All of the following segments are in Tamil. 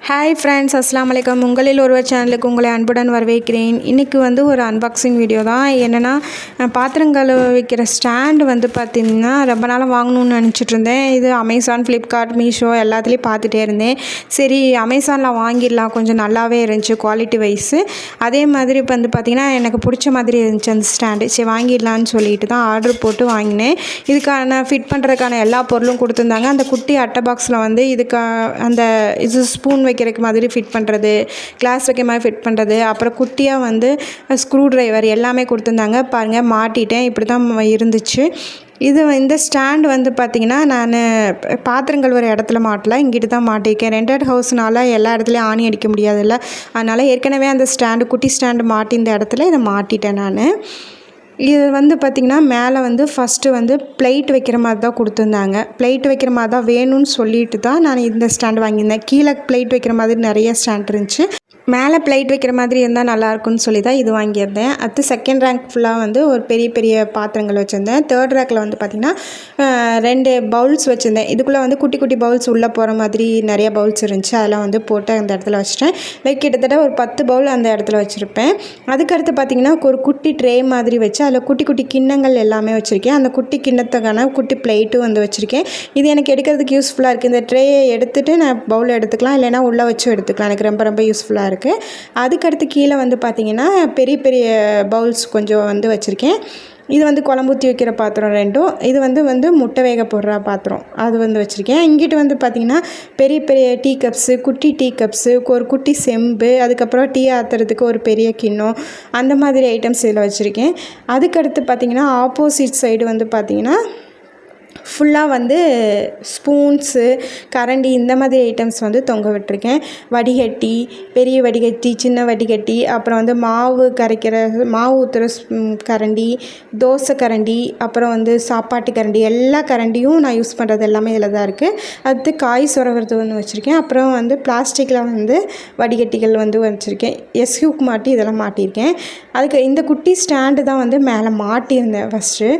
ஹாய் ஃப்ரெண்ட்ஸ், அஸ்ஸலாமு அலைக்கும். உங்களில் ஒருவர் சேனலுக்கு உங்களை அன்புடன் வரவேற்கிறேன். இன்றைக்கி ஒரு அன்பாக்சிங் வீடியோ தான். என்னென்னா, பாத்திரங்கள் வைக்கிற ஸ்டாண்டு பார்த்திங்கன்னா ரொம்ப நாளாக வாங்கணும்னு நினச்சிட்டு இருந்தேன். இது அமேசான், ஃப்ளிப்கார்ட், மீஷோ எல்லாத்துலேயும் பார்த்துட்டே இருந்தேன். சரி, அமேசானில் வாங்கிடலாம், கொஞ்சம் நல்லாவே இருந்துச்சு குவாலிட்டி வைஸு. அதே மாதிரி பார்த்திங்கன்னா எனக்கு பிடிச்ச மாதிரி இருந்துச்சு அந்த ஸ்டாண்டு. சரி, வாங்கிடலான்னு சொல்லிட்டு தான் ஆர்டர் போட்டு வாங்கினேன். இதுக்கான ஃபிட் பண்ணுறதுக்கான எல்லா பொருளும் கொடுத்துருந்தாங்க. அந்த குட்டி அட்டை பாக்ஸில் அந்த இது ஸ்பூன் வைக்கிறதுக்கு மாதிரி ஃபிட் பண்ணுறது, கிளாஸ் வைக்க மாதிரி ஃபிட் பண்ணுறது, அப்புறம் குட்டியாக ஸ்க்ரூ ட்ரைவர் எல்லாமே கொடுத்துருந்தாங்க. பாருங்கள், மாட்டிட்டேன். இப்படி தான் இருந்துச்சு. இந்த ஸ்டாண்டு பார்த்திங்கன்னா, நான் பாத்திரங்கள் ஒரு இடத்துல மாட்டல, இங்கிட்டு தான் மாட்டியிருக்கேன். ரெண்டட் ஹவுஸ்னால் எல்லா இடத்துலையும் ஆணி அடிக்க முடியாதுல்ல, அதனால் ஏற்கனவே அந்த ஸ்டாண்டு குட்டி ஸ்டாண்டு மாட்டி இந்த இடத்துல இதை மாட்டிட்டேன் நான். இது பார்த்திங்கன்னா மேலே ஃபஸ்ட்டு பிளேட் வைக்கிற மாதிரி தான் கொடுத்துருந்தாங்க. பிளேட் வைக்கிற மாதிரி தான் வேணும்னு சொல்லிட்டு தான் நான் இந்த ஸ்டாண்டு வாங்கியிருந்தேன். கீழே பிளேட் வைக்கிற மாதிரி நிறைய ஸ்டாண்ட் இருந்துச்சு. மேலே பிளேட் வைக்கிற மாதிரி இருந்தால் நல்லாயிருக்குன்னு சொல்லி தான் இது வாங்கியிருந்தேன். அடுத்து செகண்ட் ரேங்க் ஃபுல்லாக ஒரு பெரிய பெரிய பாத்திரங்கள் வச்சுருந்தேன். தேர்ட் ரேக்கில் பார்த்திங்கன்னா 2 பவுல்ஸ் வச்சுருந்தேன். இதுக்குள்ளே குட்டி குட்டி பவுல்ஸ் உள்ளே போகிற மாதிரி நிறைய பவுல்ஸ் இருந்துச்சு. அதெல்லாம் போட்டு அந்த இடத்துல வச்சுட்டேன். கிட்டத்தட்ட ஒரு 10 பவுல் அந்த இடத்துல வச்சுருப்பேன். அதுக்கடுத்து பார்த்திங்கன்னா ஒரு குட்டி ட்ரே மாதிரி வச்சு அதில் குட்டி குட்டி கிண்ணங்கள் எல்லாமே வச்சுருக்கேன். அந்த குட்டி கிண்ணத்துக்கான குட்டி பிளேட்டும் வச்சுருக்கேன். இது எனக்கு எடுக்கிறதுக்கு யூஸ்ஃபுல்லாக இருக்குது. இந்த ட்ரேயை எடுத்துகிட்டு நான் பவுல் எடுத்துக்கலாம், இல்லைனா உள்ளே வச்சு எடுத்துக்கலாம். எனக்கு ரொம்ப ரொம்ப யூஸ்ஃபுல்லாக இருக்குது. அதுக்கடுத்து கீழே பார்த்திங்கன்னா பெரிய பெரிய பவுல்ஸ் கொஞ்சம் வச்சுருக்கேன். இது குழம்பு ஊற்றி வைக்கிற பாத்திரம் 2ம். இது முட்டை வேக போடுற பாத்திரம் அது வச்சுருக்கேன். இங்கிட்டு பார்த்திங்கன்னா பெரிய பெரிய டீ கப்ஸு, குட்டி டீ கப்ஸு, ஒரு குட்டி செம்பு, அதுக்கப்புறம் டீ ஆற்றுறதுக்கு ஒரு பெரிய கிண்ணம், அந்த மாதிரி ஐட்டம்ஸ் இதில் வச்சுருக்கேன். அதுக்கடுத்து பார்த்திங்கன்னா ஆப்போசிட் சைடு பார்த்திங்கன்னா ஃபுல்லாக ஸ்பூன்ஸு, கரண்டி, இந்த மாதிரி ஐட்டம்ஸ் தொங்க விட்டுருக்கேன். வடிகட்டி, பெரிய வடிகட்டி, சின்ன வடிகட்டி, அப்புறம் மாவு கரைக்கிற மாவு ஊற்றுற கரண்டி, தோசை கரண்டி, அப்புறம் சாப்பாட்டு கரண்டி, எல்லா கரண்டியும் நான் யூஸ் பண்ணுறது எல்லாமே இதில் தான் இருக்குது. அடுத்து காய் சொரகிறது வச்சுருக்கேன். அப்புறம் பிளாஸ்டிக்கில் வடிகட்டிகள் வச்சுருக்கேன். எஸ்ஹூக் மாட்டி இதெல்லாம் மாட்டியிருக்கேன். அதுக்கு இந்த குட்டி ஸ்டாண்டு தான் மேலே மாட்டியிருந்தேன் ஃபஸ்ட்டு.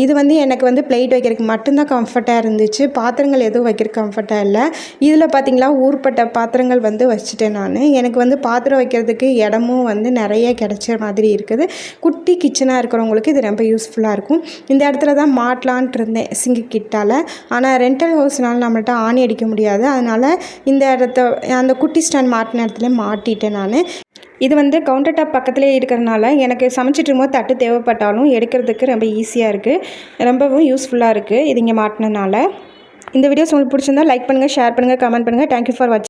இது எனக்கு பிளேட் வைக்கிறதுக்கு மட்டும்தான் கம்ஃபர்ட்டாக இருந்துச்சு. பாத்திரங்கள் எதுவும் வைக்கிறதுக்கு கம்ஃபர்ட்டாக இல்லை. இதில் பார்த்திங்களா ஊர்பட்ட பாத்திரங்கள் வச்சுட்டேன் நான். எனக்கு பாத்திரம் வைக்கிறதுக்கு இடமும் நிறைய கிடைச்ச மாதிரி இருக்குது. குட்டி கிச்சனாக இருக்கிறவங்களுக்கு இது ரொம்ப யூஸ்ஃபுல்லாக இருக்கும். இந்த இடத்துல தான் மாட்டலான்ட்டு இருந்தேன் சிங்கு கிட்டால். ஆனால் ரெண்டல் ஹவுஸ்னால நம்மள்ட்ட ஆணி அடிக்க முடியாது. அதனால் இந்த அந்த குட்டி ஸ்டாண்ட் மாட்டின இடத்துல மாட்டிட்டேன் நான். இது கவுண்டர் டாப் பக்கத்துலேயே இருக்கிறனால எனக்கு சமைச்சிட்டு இருக்கும்போது தட்டு தேவைப்பட்டாலும் எடுக்கிறதுக்கு ரொம்ப ஈஸியாக இருக்குது. ரொம்பவும் யூஸ்ஃபுல்லாக இருக்குது இது இங்கே மாட்டினனால. இந்த வீடியோஸ் உங்களுக்கு பிடிச்சிருந்தா லைக் பண்ணுங்கள், ஷேர் பண்ணுங்கள், கமெண்ட் பண்ணுங்கள். தேங்க்யூ ஃபார் வாட்சிங்.